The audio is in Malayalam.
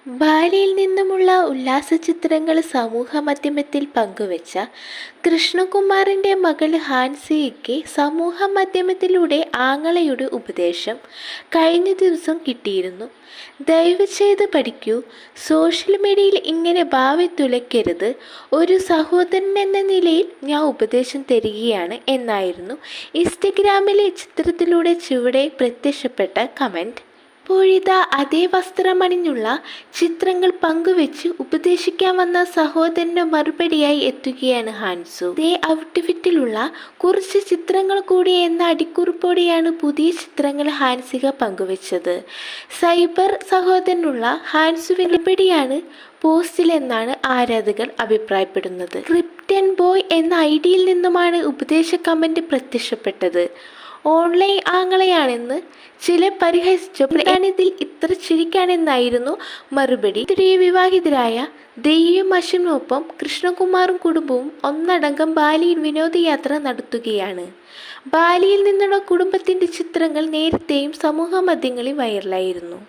ബാലിയിൽ നിന്നുമുള്ള ഉല്ലാസ ചിത്രങ്ങൾ സമൂഹമാധ്യമത്തിൽ പങ്കുവച്ച കൃഷ്ണകുമാറിൻ്റെ മകൾ ഹാൻസിയയ്ക്ക് സമൂഹമാധ്യമത്തിലൂടെ ആങ്ങളയുടെ ഉപദേശം കഴിഞ്ഞ ദിവസം കിട്ടിയിരുന്നു. ദയവ് ചെയ്ത് പഠിക്കൂ, സോഷ്യൽ മീഡിയയിൽ ഇങ്ങനെ ഭാവി തുലയ്ക്കരുത്, ഒരു സഹോദരൻ എന്ന നിലയിൽ ഞാൻ ഉപദേശം തരികയാണ് എന്നായിരുന്നു ഇൻസ്റ്റഗ്രാമിലെ ചിത്രത്തിലൂടെ ചുവടെ പ്രത്യക്ഷപ്പെട്ട കമൻറ്റ്. ഇപ്പോഴിതാ അതേ വസ്ത്രമണിഞ്ഞുള്ള ചിത്രങ്ങൾ പങ്കുവെച്ച് ഉപദേശിക്കാൻ വന്ന സഹോദരന് മറുപടിയായി എത്തുകയാണ് ഹാൻസു. ഇതേ ഔട്ട്ഫിറ്റിലുള്ള കുറച്ച് ചിത്രങ്ങൾ കൂടി എന്ന അടിക്കുറിപ്പോടെയാണ് പുതിയ ചിത്രങ്ങൾ ഹാൻസിക പങ്കുവെച്ചത്. സൈബർ സഹോദരനുള്ള ഹാൻസുവിൻ്റെ മറുപടിയാണ് പോസ്റ്റിലെന്നാണ് ആരാധകർ അഭിപ്രായപ്പെടുന്നത്. ക്രിപ്റ്റൻ ബോയ് എന്ന ഐഡിയിൽ നിന്നുമാണ് ഉപദേശ കമന്റ് പ്രത്യക്ഷപ്പെട്ടത്. ഓൺലൈൻ ആങ്ങളെയാണെന്ന് ചിലർ പരിഹസിച്ചപ്പോൾ ഇതിൽ ഇത്ര ചിരിക്കാനെന്നായിരുന്നു മറുപടി. വിവാഹിതരായ ദയ്യയും അശ്വിനൊപ്പം കൃഷ്ണകുമാറും കുടുംബവും ഒന്നടങ്കം ബാലിയിൽ വിനോദയാത്ര നടത്തുകയാണ്. ബാലിയിൽ നിന്നുള്ള കുടുംബത്തിന്റെ ചിത്രങ്ങൾ നേരത്തെയും സമൂഹ മാധ്യമങ്ങളിൽ വൈറലായിരുന്നു.